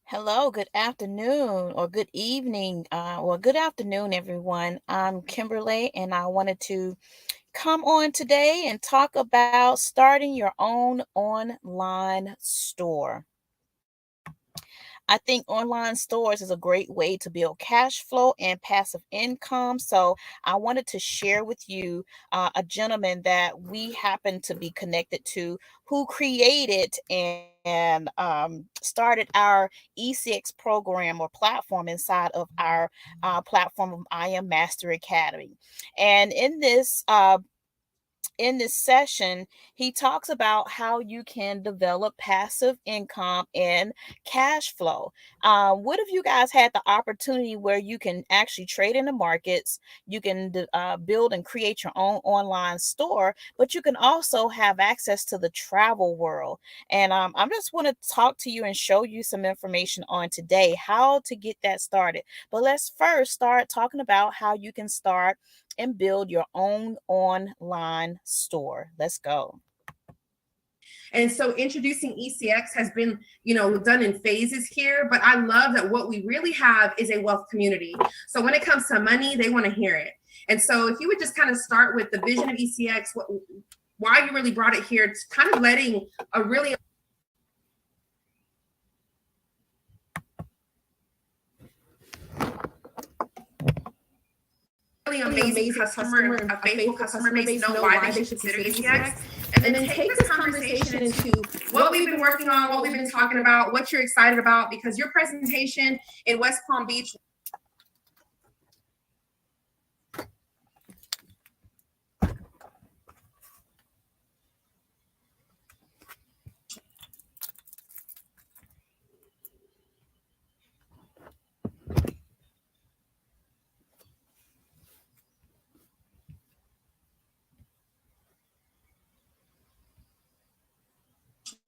Hello, good afternoon or good evening, or good afternoon, everyone. I'm Kimberly, and I wanted to come on today and talk about starting your own online store. I think online stores is a great way to build cash flow and passive income. So I wanted to share with you a gentleman that we happen to be connected to who created and started our ECX program or platform inside of our platform of I Am Master Academy. And in this session, he talks about how you can develop passive income and cash flow. What if you guys had the opportunity where you can actually trade in the markets, you can build and create your own online store, but you can also have access to the travel world? And I just want to talk to you and show you some information on today, how to get that started. But let's first start talking about how you can start and build your own online store. Let's go. And so introducing ECX has been, done in phases here, but I love that what we really have is a wealth community. So when it comes to money, they want to hear it. And so if you would just kind of start with the vision of ECX, why you really brought it here, it's kind of letting a really amazing customer, a faithful customer base know why they should consider ECX. And then take this conversation into what we've been working on, what we've been talking about, what you're excited about, because your presentation in West Palm Beach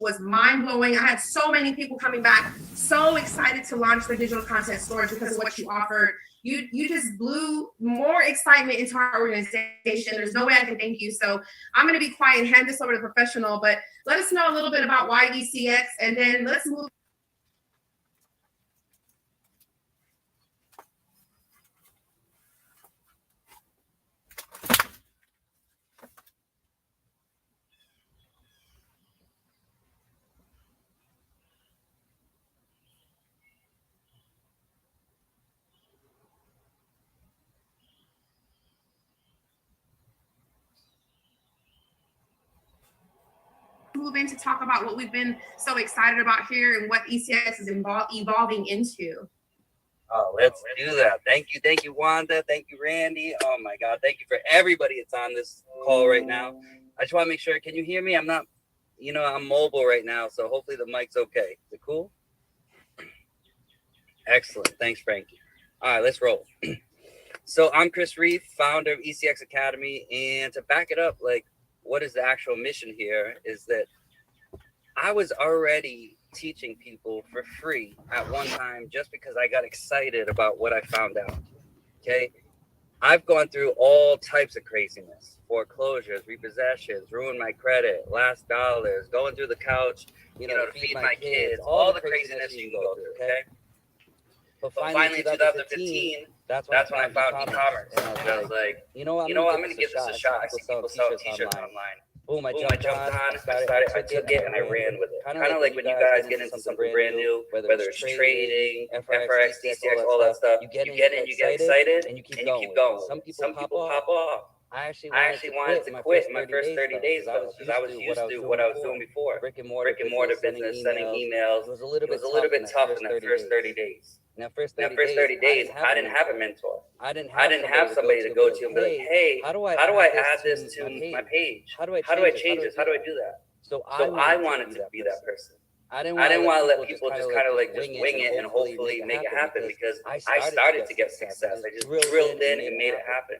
was mind-blowing. I had so many people coming back, so excited to launch the digital content storage because of what you offered. You just blew more excitement into our organization. There's no way I can thank you. So I'm going to be quiet and hand this over to the professional, but let us know a little bit about why ECX, and then let's move. Move in to talk about what we've been so excited about here and what ECX is evolving into. Oh, let's do that. Thank you, Wanda. Thank you, Randy. Oh my God, thank you for everybody that's on this call right now. I just want to make sure. Can you hear me? I'm not, I'm mobile right now, so hopefully the mic's okay. Is it cool? Excellent. Thanks, Frankie. All right, let's roll. So I'm Chris Reef, founder of ECX Academy, and to back it up, like, what is the actual mission here? Is that I was already teaching people for free at one time just because I got excited about what I found out. Okay. I've gone through all types of craziness: foreclosures, repossessions, ruined my credit, last dollars, going through the couch, to feed my kids, all the craziness you can go through. Okay. But finally, in 2015, that's when I found e-commerce. And I was like, I'm going to give this a shot. I see people sell t-shirts online. Boom, I jumped on, I took it, and I ran with it. Kind of like when you guys get into something brand new, whether it's trading, FRX, DCX, all that stuff, you get in, you get excited, and you keep going. Some people pop off. I actually wanted to quit in my first 30 days, though, because I was used to what I was doing before. Brick and mortar business, sending emails. It was a little bit tough in the first 30 days. In that first 30 days, I didn't have a mentor. I didn't have somebody to go to and be like, hey, how do I add this to my page? How do I change this? How do I do that? So I wanted to be that person. I didn't want to let people just kind of like just wing it and hopefully make it happen, because I started to get success. I just drilled in and made it happen.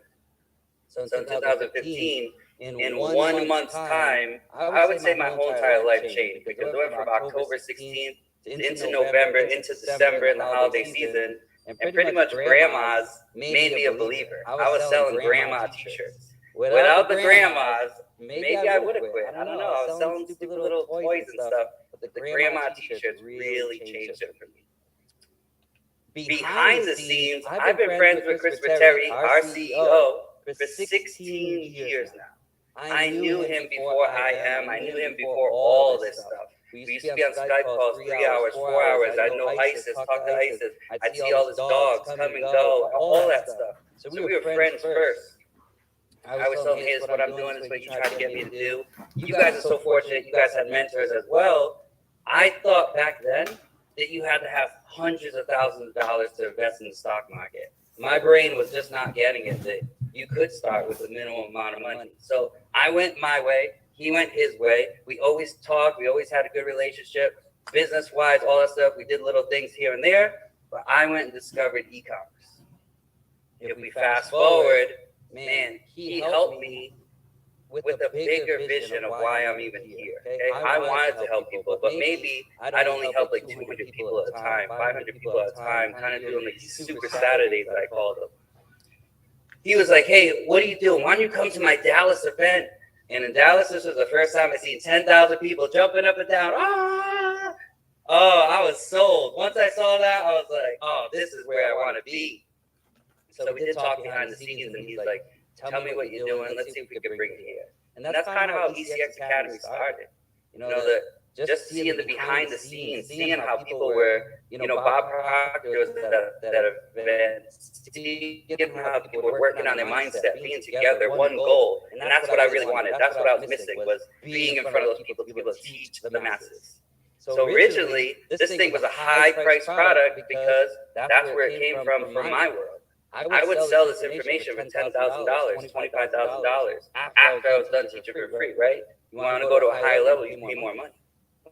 So in 2015, in 1 month's time, I would say my whole entire life changed, because I went from October 16th into November, into December, and the holiday season, and pretty much grandmas made me a believer. I was selling grandma t-shirts. Without the grandmas, maybe I would have quit. I don't know. I was selling stupid little toys and stuff, but the grandma t-shirts really changed it for me. behind the scenes, I've been friends with Christopher Terry, our CEO, for 16 years now. I knew him before I knew him before all this stuff. We used to be on Skype calls 3 hours, 4 hours. I'd know ISIS, talk to ISIS. I'd see all his dogs come and go, all that stuff. So we were friends first. I was telling him, hey, this is what I'm doing, this is what you try to get me to do. You guys are so fortunate, you guys had mentors as well. I thought back then that you had to have hundreds of thousands of dollars to invest in the stock market. My brain was just not getting it that you could start with a minimum amount of money. So I went my way, he went his way. We always talked, we always had a good relationship, business-wise, all that stuff. We did little things here and there, but I went and discovered e-commerce. If we fast forward, man, he helped me with a bigger vision of why I'm even here. Okay? I wanted to help people, but maybe I'd only help like 200 people at a time, 500 people at a time, kind of doing like these super Saturdays that I called them. He was like, hey, what are you doing? Why don't you come to my Dallas event? And in Dallas, this was the first time I seen 10,000 people jumping up and down. Ah! Oh, I was sold. Once I saw that, I was like, oh, this is where I want to be. So we did talk behind the scenes, and he's like, tell me what you're doing. Let's see if we can bring it here. And that's kind of how ECX Academy started. You know, just seeing the behind the scenes, seeing how people were, Bob Proctor was at that event, seeing how people were working on their mindset, being together, one goal. And that's what I really wanted. That's what I was missing, was being in front of those people to be able to teach the masses. So originally, this thing was a high-priced product because that's where it came from my world. I would sell this information for $10,000, $25,000 after I was done teaching for free, right? You want to go to a higher level, you pay more money.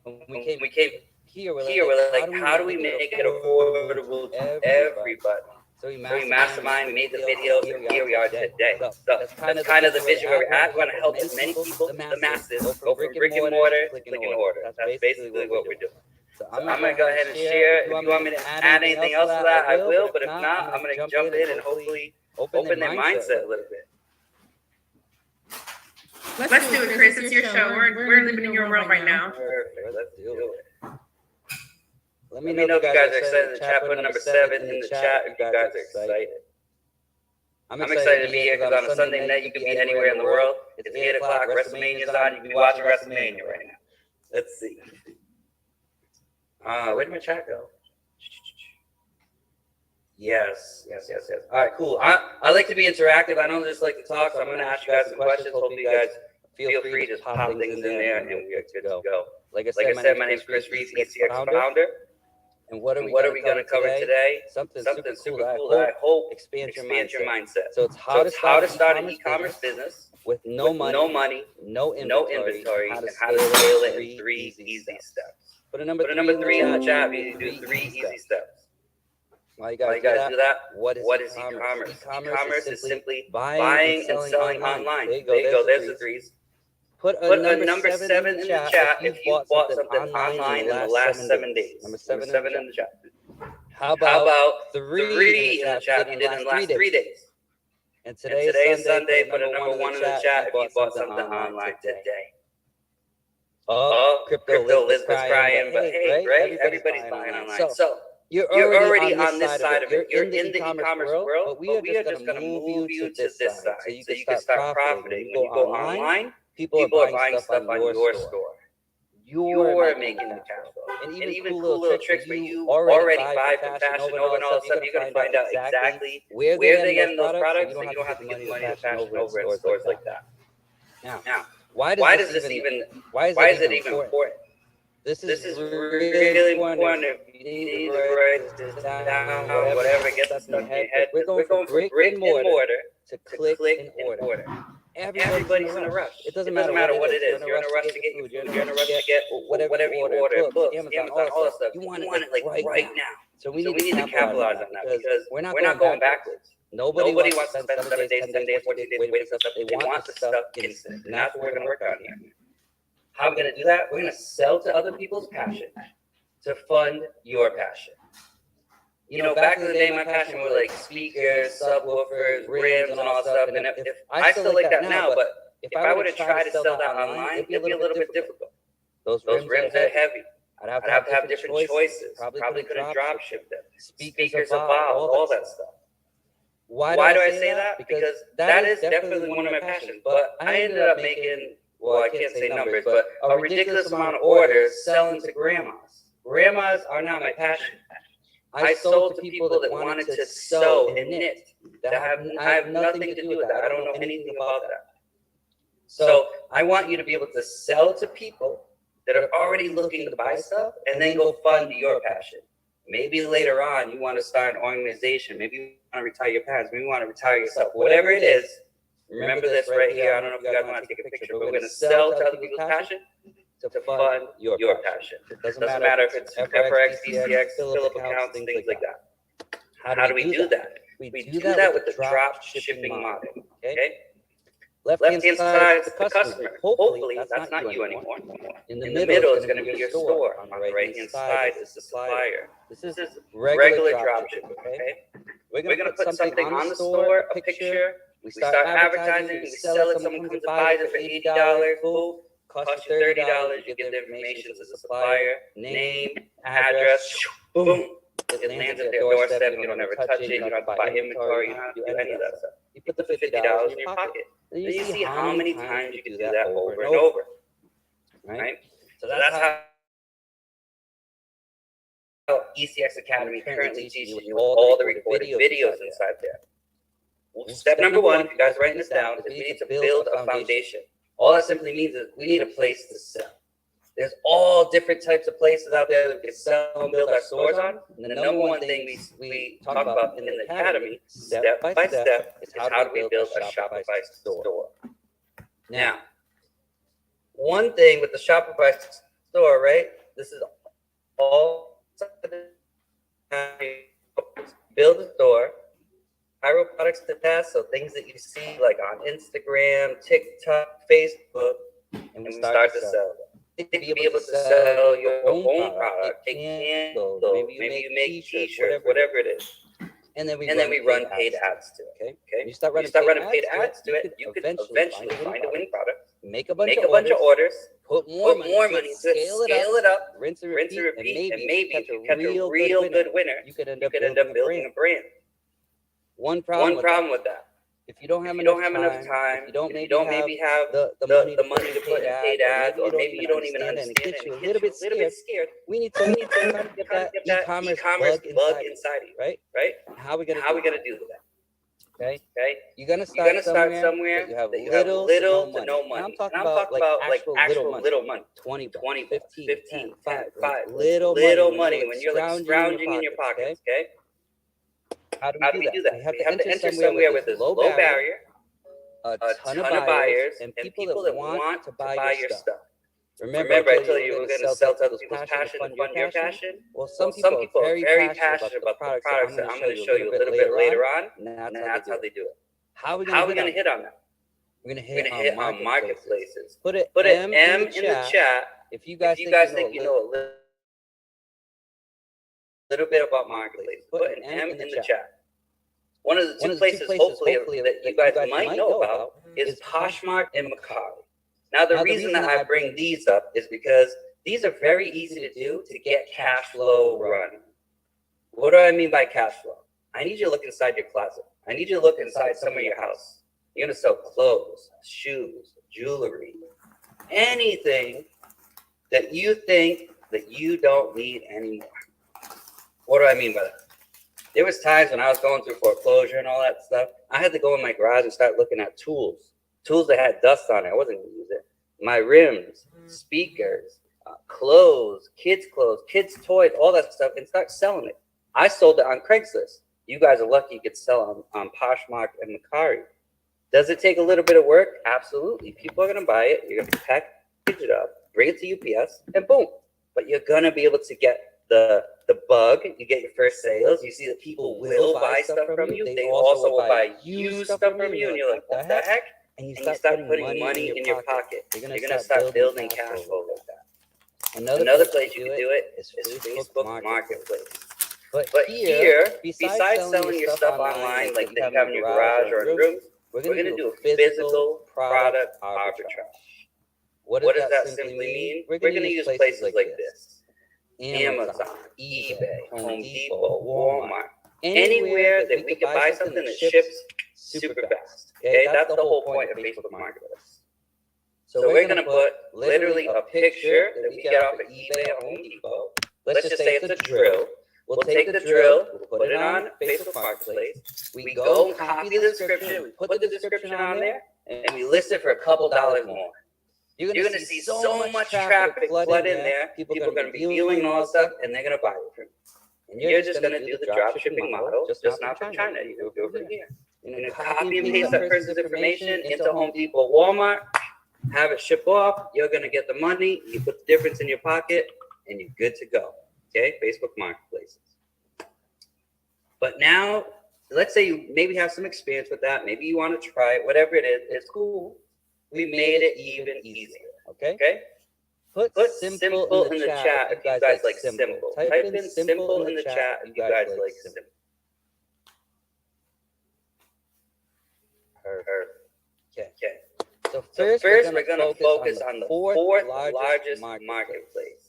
When we came here, we're like, how do we make it affordable to everybody? So we mastermind, we made the videos, and here we are today. So that's kind of the vision where we're at. We want to help as many people, the masses, go from brick and mortar to click and order. That's basically what we're doing. So I'm going to go ahead and share. If you want me to add anything else to that, I will. But if not, I'm going to jump in and hopefully open their mindset a little bit. Let's do it, Chris. It's your show. We're living in your world right now. Perfect. Let's do it. Let me know if you guys are excited in the chat. Put number 7 in the chat if you guys are excited. I'm excited to be here because on a Sunday night, you can be anywhere in the world. It's 8 o'clock. WrestleMania's on. You can be watching WrestleMania right now. Let's see. Where did my chat go? Yes. All right, cool. I like to be interactive. I don't just like to talk, so I'm going to ask you guys some questions. Hopefully you guys feel free to just pop things in there, and we're good to go. Like I said, my name is Chris Reese, ECX founder. And what are we going to cover today? Something super cool that I hope expands your mindset. So it's how to start an e-commerce business with no money, no inventory, and how to scale it in 3 easy steps. Put a number 3 in the chat. You do 3 easy steps. While you guys do that, what is e-commerce? E-commerce is simply buying and selling online. There you go. There's the 3s. Put a number 7 in the chat if you bought something online in the last 7 days. Number 7 in the chat. How about 3 in the chat if you did in the last 3 days? And today is Sunday. Put a number 1 in the chat if you bought something online today. Crypto Liz was crying, but hey, right? Everybody's buying online. So you're already on this side of it. You're in the e-commerce world, but we are just going to move you to this side so you can start profiting. When you go online, people are buying stuff on your store. You're making the cash flow. And even cool little tricks where you already buy from Fashion Nova and all that stuff, you're going to find out exactly where they're getting those products, so you don't have to give money to Fashion Nova and stores like that. Now, why is it even important? This is really important. If you need to write this down, whatever gets us stuck in your head. We're going from brick and mortar to click and order. Everybody's in a rush. It doesn't matter what it is. You're in a rush to get your food. You're in a rush to get whatever you order. Books, Amazon, all that stuff. You want it like right now. So we need to capitalize on that because we're not going backwards. Nobody wants to spend 7 days, 10 days, 14 days waiting for stuff. They want the stuff instant. And that's what we're going to work on here. How are we going to do that? We're going to sell to other people's passion to fund your passion. Back in the day, my passion was like speakers, subwoofers, rims, and all that stuff. And if I still like that now, but if I were to try to sell that online, it'd be a little bit difficult. Those rims are heavy. I'd have to have different choices. Probably couldn't drop ship them. Speakers evolved, all that stuff. Why do I say that? Because that is definitely one of my passions. But I ended up making, well, I can't say numbers, but a ridiculous amount of orders selling to grandmas. Grandmas are not my passion. I sold to people that wanted to sew and knit. I have nothing to do with that. I don't know anything about that. So I want you to be able to sell to people that are already looking to buy stuff and then go fund your passion. Maybe later on you want to start an organization. Maybe you want to retire your parents. Maybe you want to retire yourself. Whatever it is, remember this right here. I don't know if you guys want to take a picture, but we're going to sell to other people's passion to fund your passion. It doesn't matter if it's FRX, DCX, fill up accounts, things like that. How do we do that? We do that with the drop shipping model. Okay? Left-hand side is the customer. Hopefully, that's not you anymore. In the middle is going to be your store. On the right-hand side is the supplier. This is regular dropshipping, okay? We're going to put something on the store, a picture. We start advertising. We sell it. Someone comes and buys it for $80. Boom. Costs you $30. You give the information to the supplier. Name, address. Boom. It lands at their doorstep. You don't ever touch it. You don't have to buy inventory. You don't have to do any of that stuff. You put the $50 in your pocket. Then you see how many times you can do that over and over. Right? So that's how ECX Academy currently teaches you all the recorded videos inside there. Step number one, if you guys are writing this down, is we need to build a foundation. All that simply means is we need a place to sell. There's all different types of places out there that we can sell and build our stores on. And the number one thing we talk about in the academy, step by step, is how do we build a Shopify store. Now, one thing with the Shopify store, right? This is all build a store, viral products to test, so things that you see like on Instagram, TikTok, Facebook, and we start to sell them. To be able to sell your own product, take candles, maybe you make t-shirts, whatever it is. And then we run paid ads to it. Okay? You start running paid ads to it, you could eventually find a winning product, make a bunch of orders, put more money into it, scale it up, rinse and repeat, and maybe if you catch a real good winner, you could end up building a brand. One problem with that. If you don't have enough time, if you don't maybe have the money to put in paid ads, or maybe you don't even understand it, it gets you a little bit scared. We need to get that e-commerce bug inside of you, right? How are we gonna do that? Okay. You're gonna start somewhere that you have little to no money. I'm talking about like actual little money. 20, 15, 5, little money when you're like scrounging in your pockets. Okay. How do we do that? We have to enter somewhere with this low barrier, a ton of buyers, and people that want to buy your stuff. Remember I told you we're going to sell to other people's passion and fund your passion? Well, some people are very passionate about the products that I'm going to show you a little bit later on, and that's how they do it. How are we going to hit on that? We're going to hit on marketplaces. Put an M in the chat if you guys think you know a little bit about marketplace. Put an M in the chat. One of the two places, hopefully, that you guys might know about is Poshmark and Mercari. Now, the reason that I bring these up is because these are very easy to do to get cash flow running. What do I mean by cash flow? I need you to look inside your closet. I need you to look inside some of your house. You're going to sell clothes, shoes, jewelry, anything that you think that you don't need anymore. What do I mean by that? There was times when I was going through foreclosure and all that stuff. I had to go in my garage and start looking at tools that had dust on it. I wasn't going to use it. My rims, speakers, clothes, kids' toys, all that stuff, and start selling it. I sold it on Craigslist. You guys are lucky you could sell on Poshmark and Mercari. Does it take a little bit of work? Absolutely. People are going to buy it. You're going to package it up, bring it to UPS, and boom. But you're going to be able to get the bug. You get your first sales. You see that people will buy stuff from you. They also will buy used stuff from you. And you're like, what the heck? And you start putting money in your pocket. You're going to start building cash flow like that. Another place you can do it is Facebook Marketplace. But here, besides selling your stuff online, like that you have in your garage or in rooms, we're going to do a physical product arbitrage. What does that simply mean? We're going to use places like this. Amazon, eBay, Home Depot, Walmart, anywhere that we can buy something that ships super fast. Okay, that's the whole point of Facebook Marketplace. So we're going to put literally a picture that we get off of eBay or Home Depot. Let's just say it's a drill. We'll take the drill, we'll put it on Facebook Marketplace. We go copy the description, we put the description on there, and we list it for a couple dollars more. You're going to see so much traffic flood in there. People are going to be viewing all this stuff, and they're going to buy it from you. And you're just going to do the drop shipping model, just not from China. You do it from here. You're going to copy and paste that person's information into Home Depot, Walmart, have it ship off. You're going to get the money. You put the difference in your pocket, and you're good to go. Okay, Facebook Marketplaces. But now, let's say you maybe have some experience with that. Maybe you want to try it. Whatever it is, it's cool. We made it even easier. Okay? Put simple in the chat if you guys like simple. Type in simple in the chat if you guys like simple. Okay. So first we're going to focus on the fourth largest marketplace.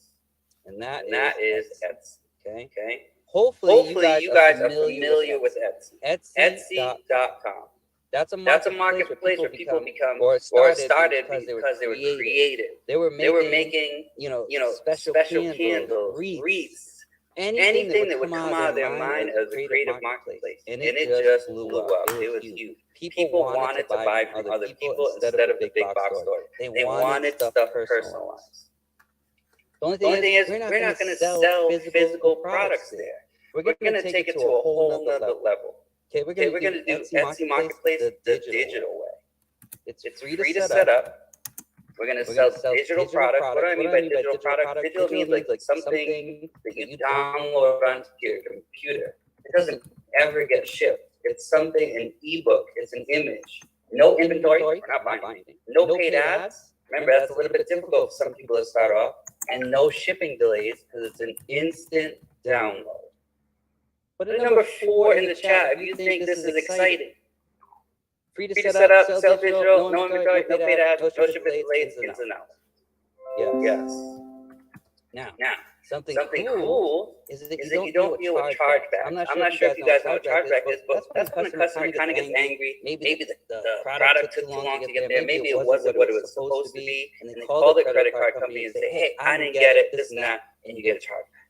And that is Etsy. Okay. Hopefully you guys are familiar with Etsy. Etsy.com. That's a marketplace where people become or started because they were creative. They were making special candles, wreaths, anything that would come out of their mind as a creative marketplace. And it just blew up. It was huge. People wanted to buy from other people instead of the big box store. They wanted stuff personalized. The only thing is, we're not going to sell physical products there. We're going to take it to a whole nother level. Okay, we're going to do Etsy Marketplace the digital way. It's free to set up. We're going to sell digital products. What do I mean by digital products? Digital means like something that you download onto your computer. It doesn't ever get shipped. It's something, an ebook. It's an image. No inventory. We're not buying anything. No paid ads. Remember, that's a little bit difficult for some people to start off. And no shipping delays because it's an instant download. Put a number 4 in the chat if you think this is exciting. Free to set up, sell digital, no inventory, no paid ads, no shipping delays, ins and outs. Yes. Now, something cool is that you don't deal with chargeback. I'm not sure if you guys know what chargeback is, but that's when a customer kind of gets angry. Maybe the product took too long to get there. Maybe it wasn't what it was supposed to be. And they call the credit card company and say, hey, I didn't get it, this and that, and you get a chargeback.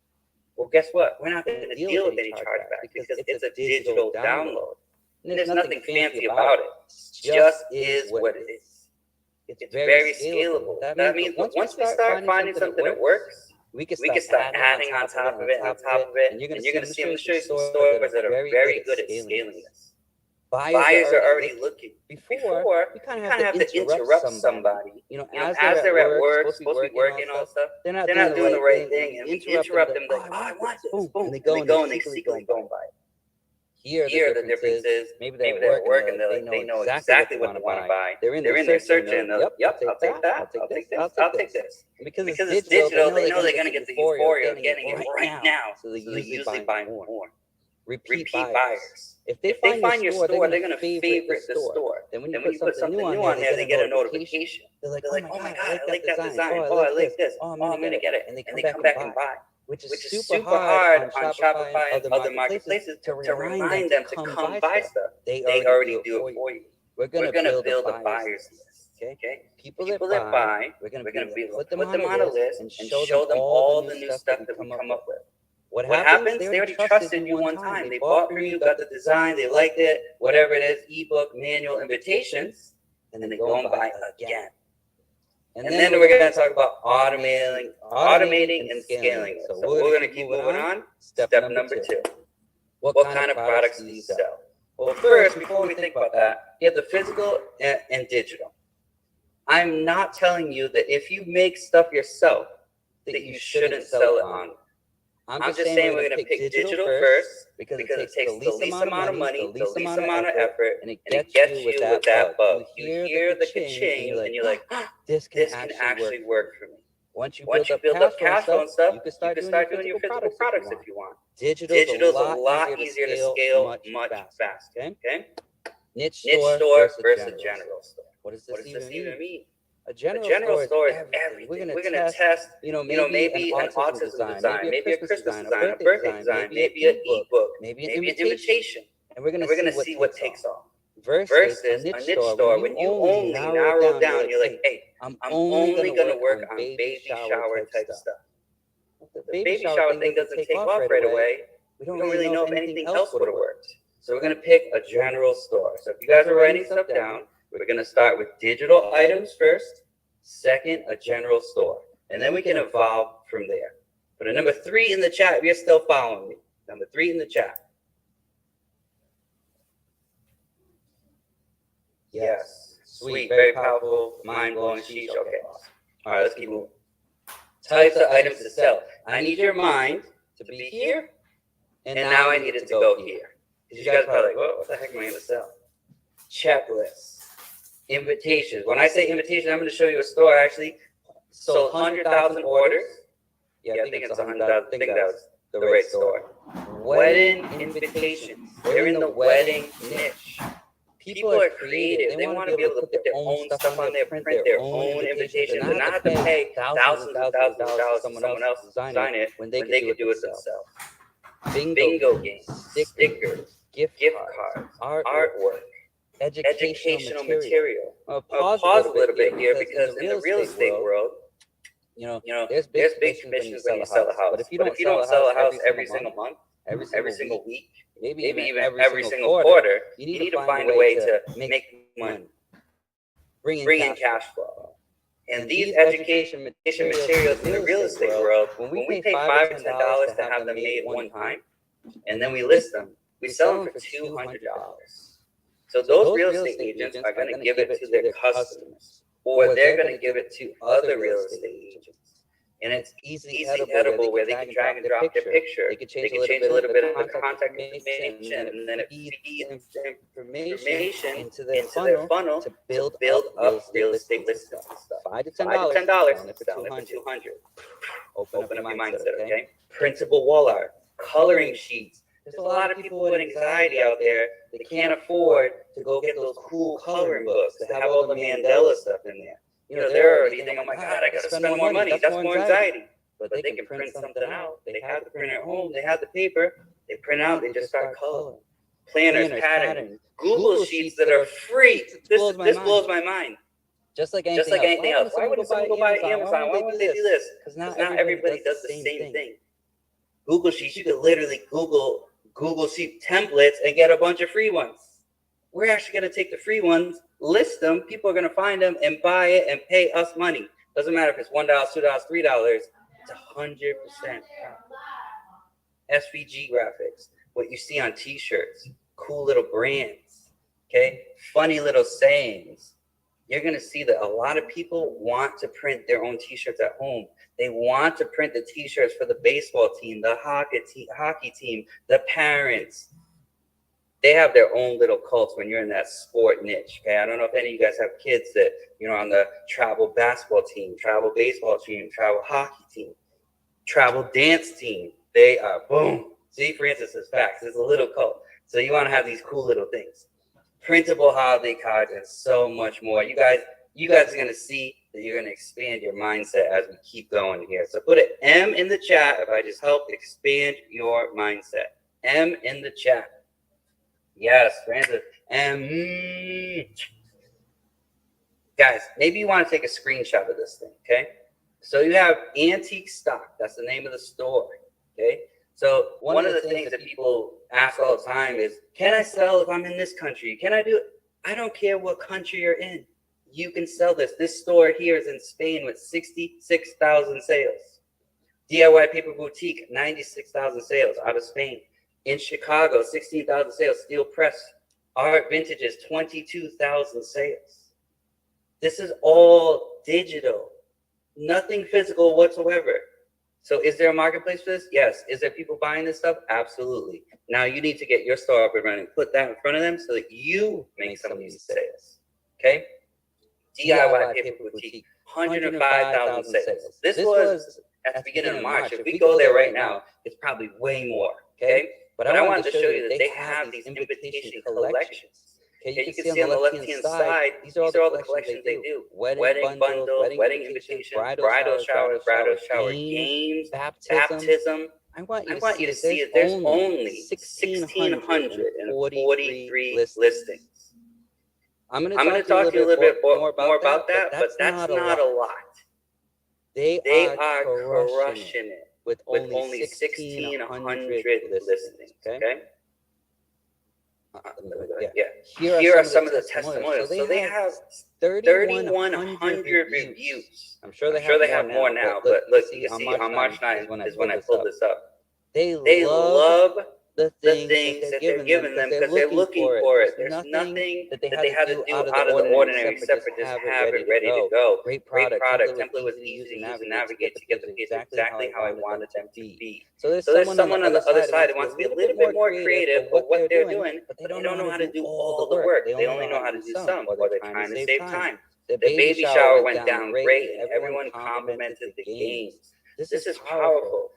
Well, guess what? We're not going to deal with any chargeback because it's a digital download. And there's nothing fancy about it. It just is what it is. It's very scalable. That means once we start finding something that works, we can start adding on top of it, and you're going to see, I'm going to show you some stores that are very good at scaling this. Buyers are already looking. Before, you kind of have to interrupt somebody. As they're at work, supposed to be working and all that stuff, they're not doing the right thing, and we interrupt them like, oh, I want this. Boom. And they go and they secretly go and buy it. Here the difference is maybe they're at work and they know exactly what they want to buy. They're in there searching. Yep, I'll take that. I'll take this. Because it's digital, they know they're going to get the euphoria of getting it right now. So they usually buy more. Repeat buyers. If they find your store, they're going to favorite the store. Then when you put something new on there, they get a notification. They're like, oh my God, I like that design. Oh, I like this. Oh, I'm going to get it. And they come back and buy. Which is super hard on Shopify and other marketplaces to remind them to come buy stuff. They already do it for you. We're going to build a buyer's list. Okay? People that buy, we're going to put them on a list and show them all the new stuff that we come up with. What happens? They already trusted you one time. They bought from you, got the design, they liked it, whatever it is, ebook, manual, invitations, and then they go and buy again. And then we're going to talk about automating and scaling. So we're going to keep moving on. Step number 2. What kind of products do you sell? Well, first, before we think about that, you have the physical and digital. I'm not telling you that if you make stuff yourself, that you shouldn't sell it on. I'm just saying we're going to pick digital first because it takes the least amount of money, the least amount of effort, and it gets you with that bug. You hear the ka-ching, and you're like, this can actually work for me. Once you build up cash flow and stuff, you can start doing your physical products if you want. Digital's a lot easier to scale much faster. Okay? Niche store versus general store. What does this even mean? A general store is everything. We're gonna test, maybe an autism design, maybe a Christmas design, a birthday design, maybe an ebook, maybe an invitation, and we're gonna see what takes off. Versus a niche store, when you only narrow down, you're like, hey, I'm only gonna work on baby shower type stuff. The baby shower thing doesn't take off right away. We don't really know if anything else would have worked. So we're gonna pick a general store. So if you guys are writing stuff down, we're gonna start with digital items first, second, a general store, and then we can evolve from there. Put a number 3 in the chat if you're still following me. Number 3 in the chat. Yes, sweet, very powerful, mind-blowing sheesh. Okay, awesome. All right, let's keep moving. Types of items to sell. I need your mind to be here, and now I need it to go here. Because you guys are probably like, what the heck am I going to sell? Checklists, invitations. When I say invitation, I'm going to show you a store actually sold 100,000 orders. Yeah, I think it's 100,000. I think that was the right store. Wedding invitations. They're in the wedding niche. People are creative. They want to be able to put their own stuff on there, print their own invitations, and not have to pay thousands and thousands of dollars to someone else to design it when they could do it themselves. Bingo games, stickers, gift cards, artwork, educational material. I'll pause a little bit here because in the real estate world, there's big commissions when you sell a house. But if you don't sell a house every single month, every single week, maybe even every single quarter, you need to find a way to make money, bring in cash flow. And these education materials in the real estate world, when we pay $5 or $10 to have them made one time, and then we list them, we sell them for $200. So those real estate agents are going to give it to their customers, or they're going to give it to other real estate agents. And it's easy editable where they can drag and drop their picture. They can change a little bit of the contact information, and then it feeds information into their funnel to build up real estate listings and stuff. $5 to $10, selling it for $200. Open up your mindset, okay? Printable wall art, coloring sheets. There's a lot of people with anxiety out there that can't afford to go get those cool coloring books that have all the Mandela stuff in there. They're already thinking, oh my God, I got to spend more money. That's more anxiety. But they can print something out. They have the printer at home. They have the paper. They print out. They just start coloring. Planners, patterns, Google sheets that are free. This blows my mind. Just like anything else. Why would someone go buy Amazon? Why would they do this? Because not everybody does the same thing. Google Sheets, you could literally Google Sheet templates and get a bunch of free ones. We're actually going to take the free ones, list them, people are going to find them and buy it and pay us money. Doesn't matter if it's $1, $2, $3, it's 100%. SVG graphics, what you see on t-shirts, cool little brands, okay? Funny little sayings. You're going to see that a lot of people want to print their own t-shirts at home. They want to print the t-shirts for the baseball team, the hockey team, the parents. They have their own little cults when you're in that sport niche, okay? I don't know if any of you guys have kids that, on the travel basketball team, travel baseball team, travel hockey team, travel dance team. They are, boom. See, for instance, it's facts. It's a little cult. So you want to have these cool little things. Printable holiday cards and so much more. You guys are going to see that you're going to expand your mindset as we keep going here. So put an M in the chat if I just helped expand your mindset. M in the chat. Yes, Francis. Guys, maybe you want to take a screenshot of this thing, okay? So you have antique stock. That's the name of the store, okay? So one of the things that people ask all the time is, can I sell if I'm in this country? Can I do it? I don't care what country you're in. You can sell this. This store here is in Spain with 66,000 sales. DIY Paper Boutique, 96,000 sales out of Spain. In Chicago, 16,000 sales. Steel Press, Art Vintages, 22,000 sales. This is all digital. Nothing physical whatsoever. So is there a marketplace for this? Yes. Is there people buying this stuff? Absolutely. Now you need to get your store up and running. Put that in front of them so that you make some of these sales. Okay? DIY Paper Boutique, 105,000 sales. This was at the beginning of March. If we go there right now, it's probably way more. Okay? But I wanted to show you that they have these invitation collections. Okay, you can see on the left-hand side, these are all the collections they do. Wedding bundles, wedding invitations, bridal shower, games, baptism. I want you to see it. There's only 1,643 listings. I'm going to talk to you a little bit more about that, but that's not a lot. They are crushing it with only 1,600 listings. Okay. Yeah. Here are some of the testimonials. So they have 3,100 reviews. I'm sure they have more now, but look, you can see on March 9th is when I pulled this up. They love the things that they're giving them because they're looking for it. There's nothing that they had to do out of the ordinary except for just have it ready to go. Great product. Template was easy to use and navigate to get the page exactly how I wanted them to be. So there's someone on the other side who wants to be a little bit more creative with what they're doing, but they don't know how to do all the work. They only know how to do some, or they're trying to save time. The baby shower went down great, and everyone complimented the games. This is powerful.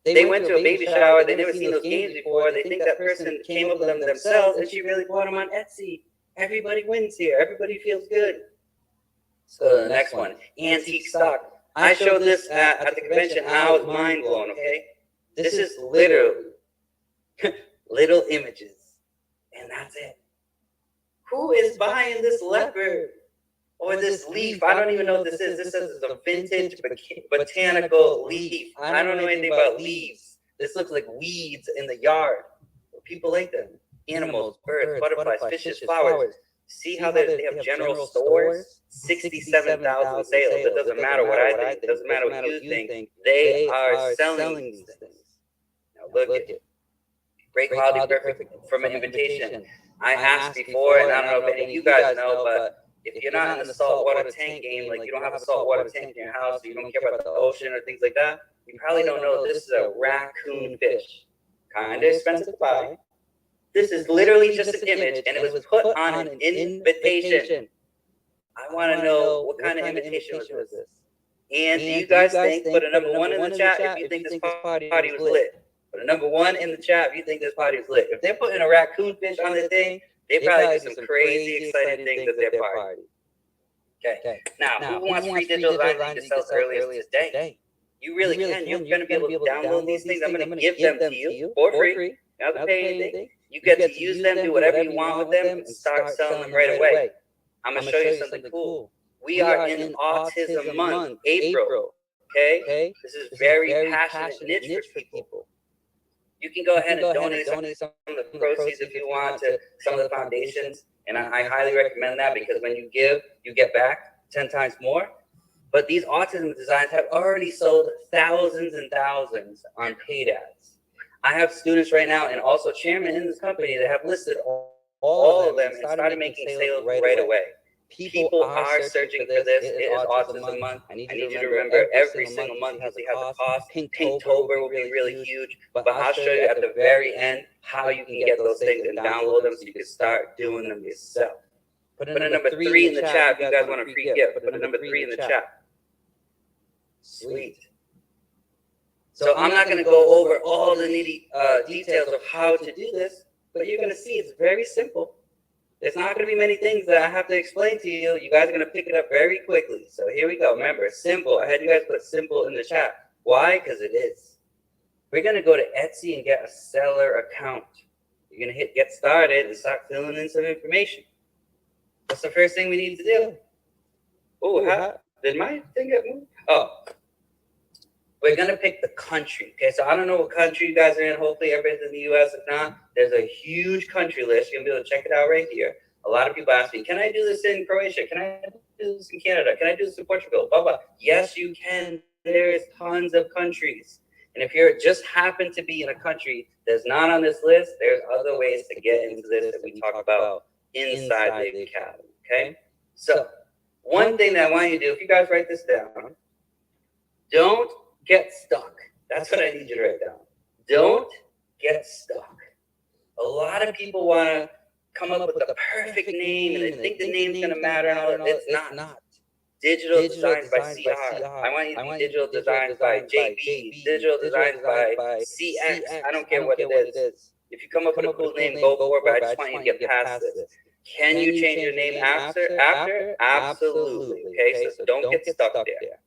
They went to a baby shower. They never seen those games before. They think that person came up with them themselves, and she really bought them on Etsy. Everybody wins here. Everybody feels good. So the next one, antique stock. I showed this at the convention, and I was mind blown. Okay, this is literally little images, and that's it. Who is buying this leopard? Or this leaf, I don't even know what this is. This is a vintage botanical leaf. I don't know anything about leaves. This looks like weeds in the yard. People like them. Animals, birds, butterflies, fishes, flowers. See how they have general stores? 67,000 sales. It doesn't matter what I think. It doesn't matter what you think. They are selling these things. Now look at it. Great quality, perfect from an invitation. I asked before, and I don't know if any of you guys know, but if you're not in the saltwater tank game, like you don't have a saltwater tank in your house, or you don't care about the ocean or things like that, you probably don't know this is a raccoon fish. Kind of expensive to buy. This is literally just an image, and it was put on an invitation. I want to know what kind of invitation was this. And do you guys think, put a number 1 in the chat if you think this party was lit. Put a number 1 in the chat if you think this party was lit. If they're putting a raccoon fish on their thing, they probably do some crazy, exciting things at their party. Okay. Now, who wants free digital design to sell earliest today? You really can. You're going to be able to download these things. I'm going to give them to you for free. You don't have to pay anything. You get to use them, do whatever you want with them, and start selling them right away. I'm going to show you something cool. We are in Autism Month, April. Okay? This is very passionate niche for people. You can go ahead and donate some of the proceeds if you want to some of the foundations. And I highly recommend that because when you give, you get back 10 times more. But these autism designs have already sold thousands and thousands on paid ads. I have students right now and also chairmen in this company that have listed all of them and started making sales right away. People are searching for this. It is Autism Month. I need you to remember every single month usually has a cost. Pinktober will be really huge, but I'll show you at the very end how you can get those things and download them so you can start doing them yourself. Put a number 3 in the chat if you guys want a free gift. Put a number 3 in the chat. Sweet. So I'm not going to go over all the nitty details of how to do this, but you're going to see it's very simple. There's not going to be many things that I have to explain to you. You guys are going to pick it up very quickly. So here we go. Remember, simple. I had you guys put simple in the chat. Why? Because it is. We're going to go to Etsy and get a seller account. You're going to hit get started and start filling in some information. What's the first thing we need to do? Oh, did my thing get moved? Oh. We're going to pick the country. Okay, so I don't know what country you guys are in. Hopefully everybody's in the U.S. If not, there's a huge country list. You're going to be able to check it out right here. A lot of people ask me, can I do this in Croatia? Can I do this in Canada? Can I do this in Portugal? Blah, blah. Yes, you can. There's tons of countries. And if you just happen to be in a country that's not on this list, there's other ways to get into this that we talk about inside the academy. Okay? So one thing that I want you to do, if you guys write this down, don't get stuck. That's what I need you to write down. Don't get stuck. A lot of people want to come up with the perfect name and they think the name's going to matter and all that. It's not. Digital Designs by CR. I want you to be Digital Designs by JB. Digital Designs by CX. I don't care what it is. If you come up with a cool name, go for it, but I just want you to get past this. Can you change your name after? Absolutely. Okay, so don't get stuck there.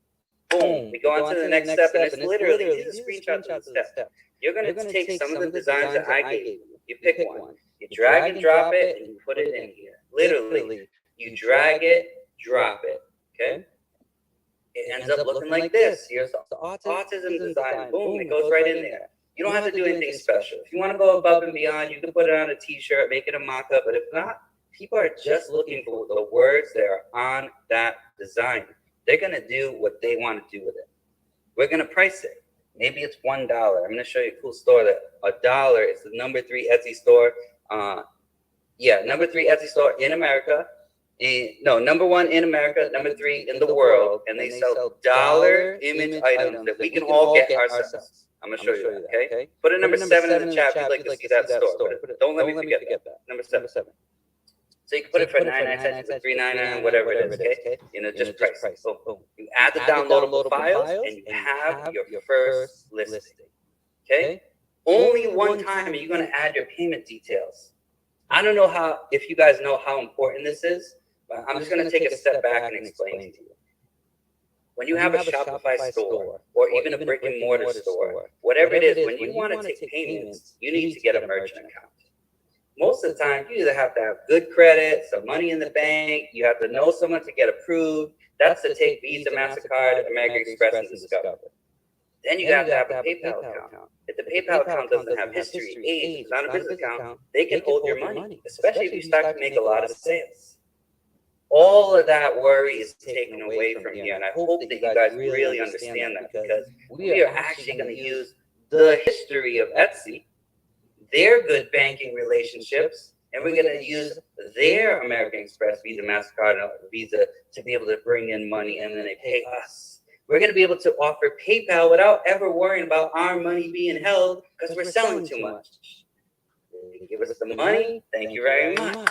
Boom. We go on to the next step, and it's literally, these are screenshots of the steps. You're going to take some of the designs that I gave you. You pick one. You drag and drop it, and you put it in here. Literally, you drag it, drop it. Okay? It ends up looking like this. Here's the autism design. Boom, it goes right in there. You don't have to do anything special. If you want to go above and beyond, you can put it on a t-shirt, make it a mock-up. But if not, people are just looking for the words that are on that design. They're going to do what they want to do with it. We're going to price it. Maybe it's $1. I'm going to show you a cool store that $1 is the number 3 Etsy store. Number 3 Etsy store in America. Number 1 in America, number 3 in the world. And they sell dollar image items that we can all get ourselves. I'm going to show you that, okay? Put a number 7 in the chat if you'd like to see that store. Don't let me forget that. Number 7. So you can put it for 99 cents, for $3.99, whatever it is, okay? Just price. Boom. You add the downloadable files, and you have your first listing, okay? Only one time are you going to add your payment details. I don't know if you guys know how important this is, but I'm just going to take a step back and explain to you. When you have a Shopify store, or even a brick and mortar store, whatever it is, when you want to take payments, you need to get a merchant account. Most of the time, you either have to have good credit, some money in the bank, you have to know someone to get approved. That's to take Visa, MasterCard, American Express, and Discover. Then you have to have a PayPal account. If the PayPal account doesn't have history, age, it's not a business account, they can hold your money, especially if you start to make a lot of sales. All of that worry is taken away from here, and I hope that you guys really understand that, because we are actually going to use the history of Etsy, their good banking relationships, and we're going to use their American Express, Visa, MasterCard, and Visa to be able to bring in money, and then they pay us. We're going to be able to offer PayPal without ever worrying about our money being held because we're selling too much. They give us the money. Thank you very much.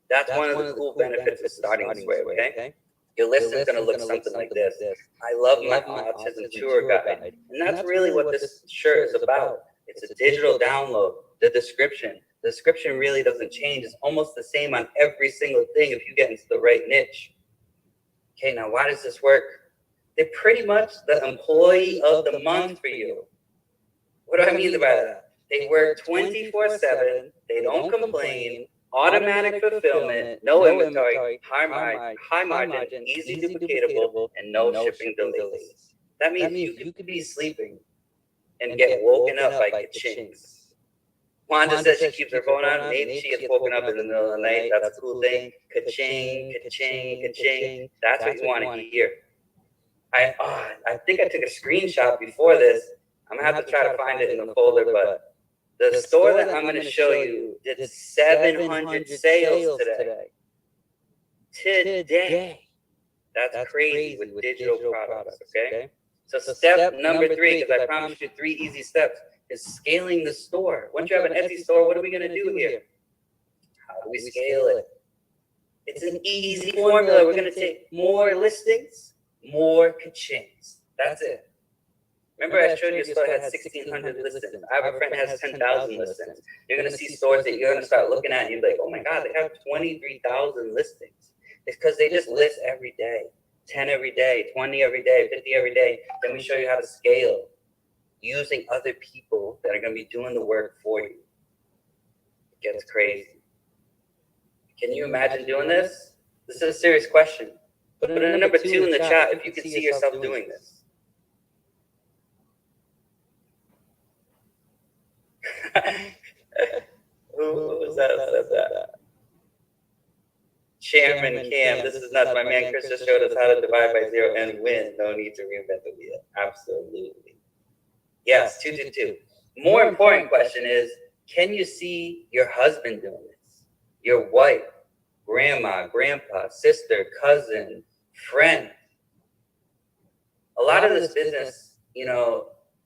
That's one of the cool benefits of starting this way, okay? Your list is going to look something like this. I love my autism tour guide. And that's really what this shirt is about. It's a digital download. The description really doesn't change. It's almost the same on every single thing if you get into the right niche. Okay, now why does this work? They're pretty much the employee of the month for you. What do I mean by that? They work 24/7. They don't complain. Automatic fulfillment, no inventory, high margin, easy duplicatable, and no shipping delays. That means you could be sleeping and get woken up by ka-chings. Wanda says she keeps her phone on. Maybe she gets woken up in the middle of the night. That's a cool thing. Ka-ching, ka-ching, ka-ching. That's what you want to hear. I think I took a screenshot before this. I'm going to have to try to find it in the folder, but the store that I'm going to show you did 700 sales today. That's crazy with digital products, okay? So step number 3, because I promised you 3 easy steps, is scaling the store. Once you have an Etsy store, what are we going to do here? How do we scale it? It's an easy formula. We're going to take more listings, more ka-chings. That's it. Remember, I showed you a store that had 1,600 listings. I have a friend that has 10,000 listings. You're going to see stores that you're going to start looking at and you're like, oh my God, they have 23,000 listings. It's because they just list every day. 10 every day, 20 every day, 50 every day. Then we show you how to scale using other people that are going to be doing the work for you. It gets crazy. Can you imagine doing this? This is a serious question. Put a number 2 in the chat if you can see yourself doing this. Who was that? Chairman Cam, this is nuts. My man Chris just showed us how to divide by 0 and win. No need to reinvent the wheel. Absolutely. Yes, 2. More important question is, can you see your husband doing this? Your wife, grandma, grandpa, sister, cousin, friend. A lot of this business,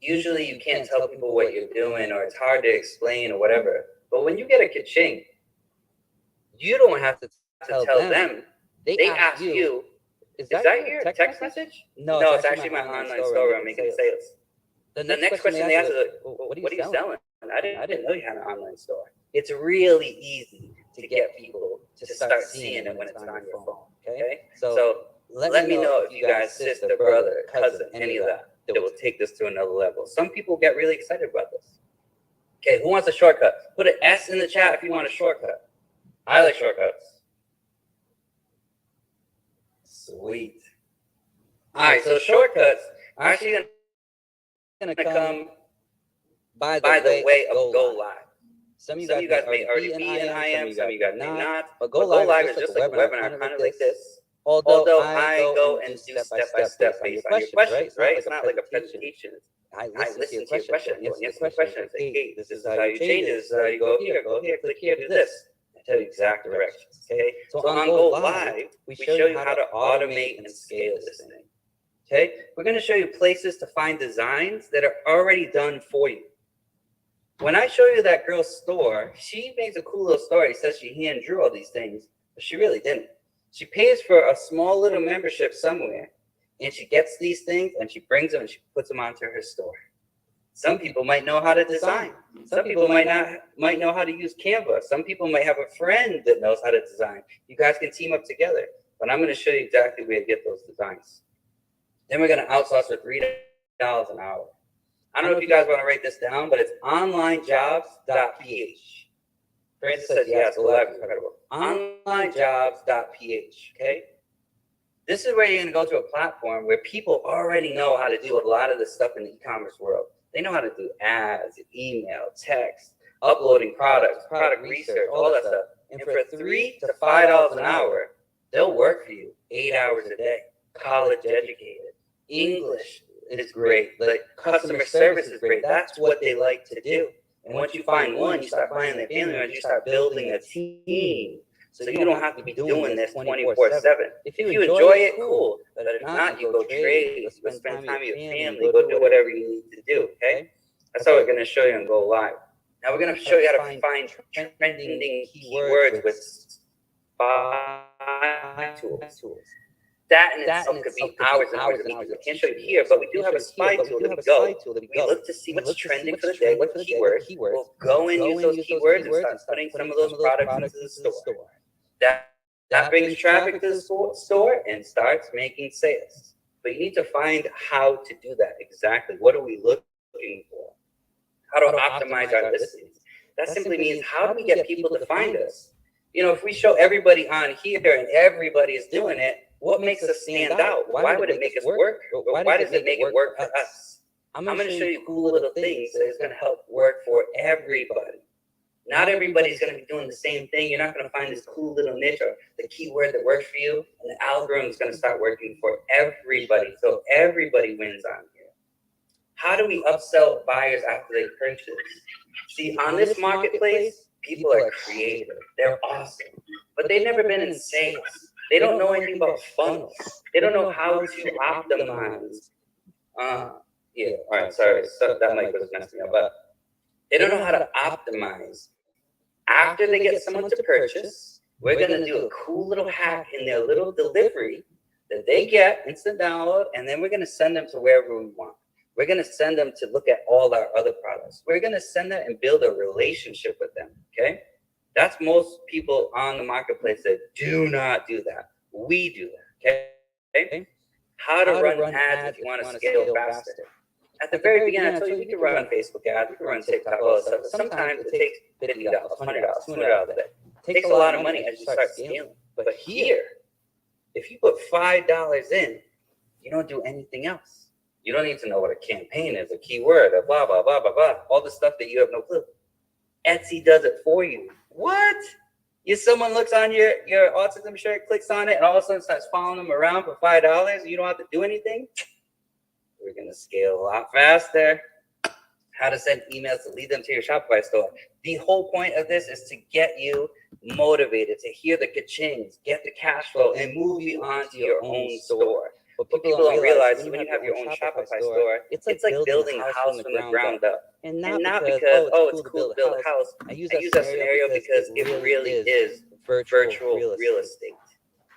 usually you can't tell people what you're doing, or it's hard to explain or whatever. But when you get a ka-ching, you don't have to tell them. They ask you, is that your text message? No, it's actually my online store where I'm making sales. The next question they ask is, what are you selling? I didn't know you had an online store. It's really easy to get people to start seeing it when it's on your phone. Okay, so let me know if you guys, sister, brother, cousin, any of that will take this to another level. Some people get really excited about this. Okay, who wants a shortcut? Put an S in the chat if you want a shortcut. I like shortcuts. Sweet. All right, so shortcuts are actually going to come by the way of Go Live. Some of you guys may already be in IM, some of you guys may not. But Go Live is just like a webinar, kind of like this. Although I go and do step-by-step based on your questions, right? It's not like a presentation. I listen to your question, answer the question, and say, hey, this is how you change it, this is how you go here, click here, do this. I tell you exact directions, okay? So on Go Live, we show you how to automate and scale this thing, okay? We're going to show you places to find designs that are already done for you. When I show you that girl's store, she makes a cool little story. Says she hand drew all these things, but she really didn't. She pays for a small little membership somewhere, and she gets these things, and she brings them, and she puts them onto her store. Some people might know how to design. Some people might know how to use Canva. Some people might have a friend that knows how to design. You guys can team up together. But I'm going to show you exactly where to get those designs. Then we're going to outsource for $3 an hour. I don't know if you guys want to write this down, but it's onlinejobs.ph. Francis says yes, Go Live is incredible. Onlinejobs.ph, okay? This is where you're going to go to a platform where people already know how to do a lot of the stuff in the e-commerce world. They know how to do ads, email, text, uploading products, product research, all that stuff. And for $3 to $5 an hour, they'll work for you 8 hours a day. College educated. English is great. Like customer service is great. That's what they like to do. And once you find one, you start finding their family members, you start building a team. So you don't have to be doing this 24/7. If you enjoy it, cool. But if not, you go trade, go spend time with your family, go do whatever you need to do, okay? That's how we're going to show you on Go Live. Now we're going to show you how to find trending keywords with 5 tools. That in itself could be hours and hours and hours. We can't show you here, but we do have a spy tool that we go. We look to see what's trending for the day, what keywords. We'll go and use those keywords and start putting some of those products into the store. That brings traffic to the store and starts making sales. But you need to find how to do that exactly. What are we looking for? How to optimize our listings. That simply means how do we get people to find us? You know, if we show everybody on here and everybody is doing it, what makes us stand out? Why would it make us work? Or why does it make it work for us? I'm going to show you cool little things that is going to help work for everybody. Not everybody's going to be doing the same thing. You're not going to find this cool little niche or the keyword that works for you, and the algorithm is going to start working for everybody. So everybody wins on here. How do we upsell buyers after they purchase? See, on this marketplace, people are creative. They're awesome, but they've never been in sales. They don't know anything about funnels. They don't know how to optimize. All right, sorry. So that mic was messing up, but they don't know how to optimize. After they get someone to purchase, we're going to do a cool little hack in their little delivery that they get instant download, and then we're going to send them to wherever we want. We're going to send them to look at all our other products. We're going to send them and build a relationship with them, okay? That's most people on the marketplace that do not do that. We do that, okay? How to run ads if you want to scale faster. At the very beginning, I told you we can run Facebook ads, we can run TikTok, all that stuff. But sometimes it takes $50, $100, $200 a day. It takes a lot of money as you start scaling. But here, if you put $5 in, you don't do anything else. You don't need to know what a campaign is, a keyword, a blah, blah, blah, blah, blah. All the stuff that you have no clue. Etsy does it for you. What? Someone looks on your autism shirt, clicks on it, and all of a sudden starts following them around for $5. You don't have to do anything. We're going to scale a lot faster. How to send emails to lead them to your Shopify store. The whole point of this is to get you motivated, to hear the ka-chings, get the cash flow, and move you on to your own store. But people don't realize when you have your own Shopify store, it's like building a house from the ground up. And not because, it's cool to build a house. I use that scenario because it really is virtual real estate.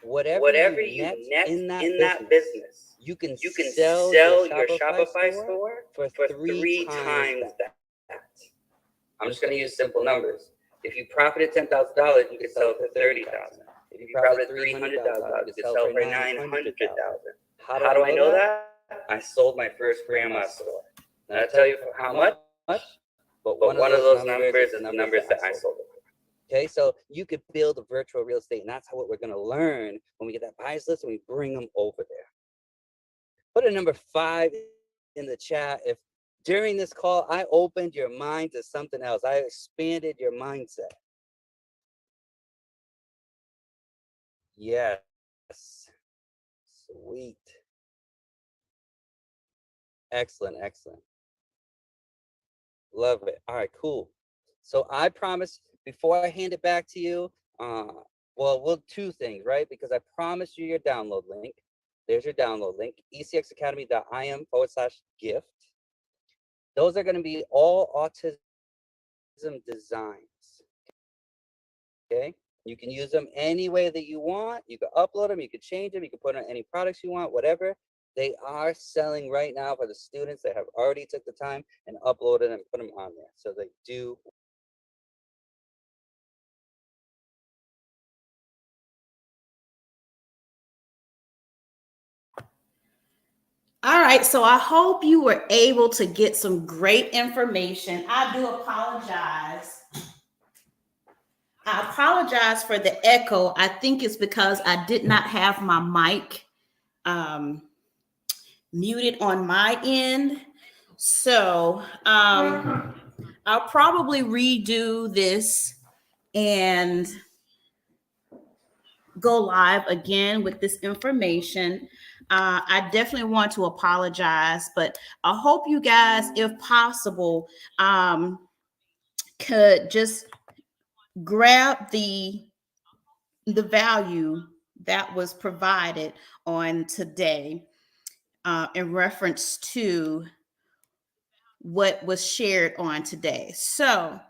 Whatever you net in that business, you can sell your Shopify store for 3 times that. I'm just going to use simple numbers. If you profited $10,000, you could sell it for $30,000. If you profited $300,000, you could sell it for $900,000. How do I know that? I sold my first grandma store. And I'll tell you for how much, but one of those numbers is the numbers that I sold it for. Okay, so you could build a virtual real estate, and that's what we're going to learn when we get that buyers list and we bring them over there. Put a number 5 in the chat if during this call I opened your mind to something else. I expanded your mindset. Yes. Sweet. Excellent, excellent. Love it. All right, cool. So I promise before I hand it back to you, well, we'll 2 things, right? Because I promised you your download link. There's your download link, ecxacademy.im/gift. Those are going to be all autism designs. Okay. You can use them any way that you want. You can upload them, you can change them, you can put on any products you want, whatever. They are selling right now for the students that have already took the time and uploaded and put them on there. So they do. All right, so I hope you were able to get some great information. I do apologize. I apologize for the echo. I think it's because I did not have my mic muted on my end. So I'll probably redo this and go live again with this information. I definitely want to apologize, but I hope you guys, if possible, could just grab the value that was provided on today in reference to what was shared on today. So,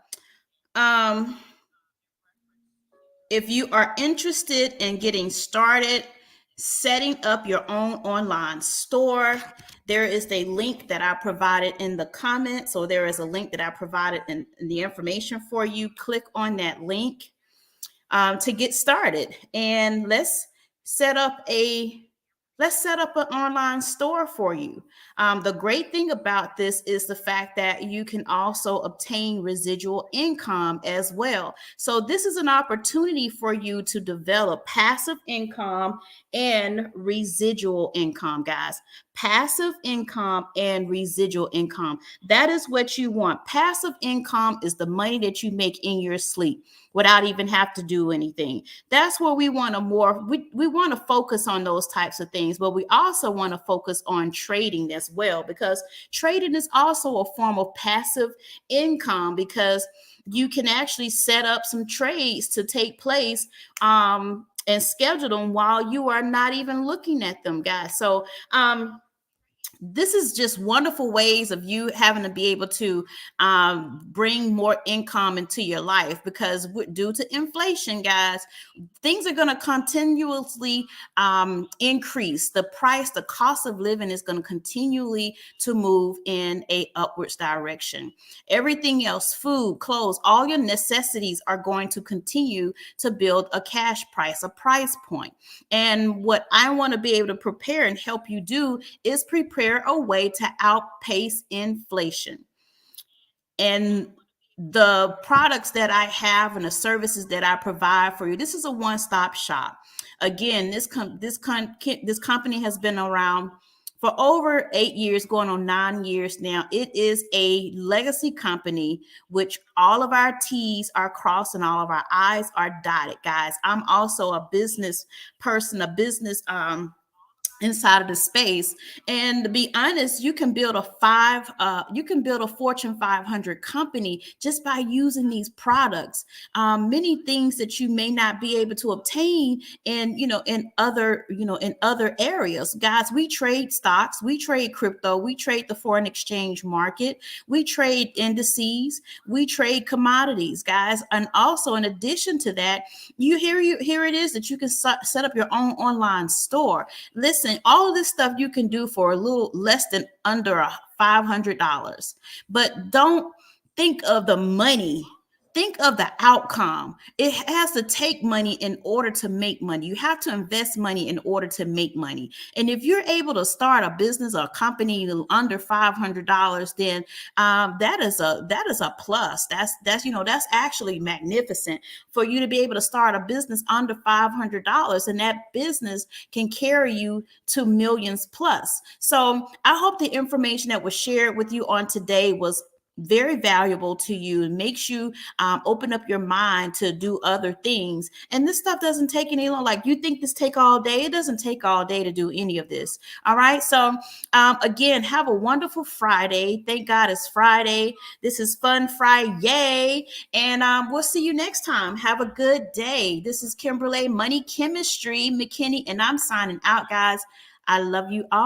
if you are interested in getting started setting up your own online store, there is a link that I provided in the comments, or there is a link that I provided in the information for you. Click on that link to get started, and let's set up an online store for you. The great thing about this is the fact that you can also obtain residual income as well. So this is an opportunity for you to develop passive income and residual income, guys. Passive income and residual income. That is what you want. Passive income is the money that you make in your sleep without even have to do anything. That's where we want to we want to focus on those types of things, but we also want to focus on trading as well, because trading is also a form of passive income, because you can actually set up some trades to take place and schedule them while you are not even looking at them, guys. So this is just wonderful ways of you having to be able to bring more income into your life, because due to inflation, guys, things are going to continuously increase. The cost of living is going to continually to move in a upwards direction. Everything else, food, clothes, all your necessities are going to continue to build a cash price, a price point. And what I want to be able to prepare and help you do is prepare a way to outpace inflation. And the products that I have and the services that I provide for you, this is a one-stop shop. Again, this company has been around for over 8 years, going on 9 years now. It is a legacy company, which all of our T's are crossed and all of our I's are dotted, guys. I'm also a business person, a business inside of the space. And to be honest, you can build a Fortune 500 company just by using these products. Many things that you may not be able to obtain in other areas. Guys, we trade stocks, we trade crypto, we trade the foreign exchange market, we trade indices, we trade commodities, guys. And also, in addition to that, here it is that you can set up your own online store. Listen, all of this stuff you can do for a little less than under $500. But don't think of the money. think of the outcome. It has to take money in order to make money. You have to invest money in order to make money. And if you're able to start a business or a company under $500, then that is a plus. That's actually magnificent for you to be able to start a business under $500, and that business can carry you to millions plus. So I hope the information that was shared with you on today was very valuable to you. It makes you open up your mind to do other things. And this stuff doesn't take any long. Like, you think this take all day? It doesn't take all day to do any of this. All right. So again, have a wonderful Friday. Thank God it's Friday. This is Fun Friday. And we'll see you next time. Have a good day. This is Kimberly, Money Chemistry McKinney, and I'm signing out, guys. I love you all.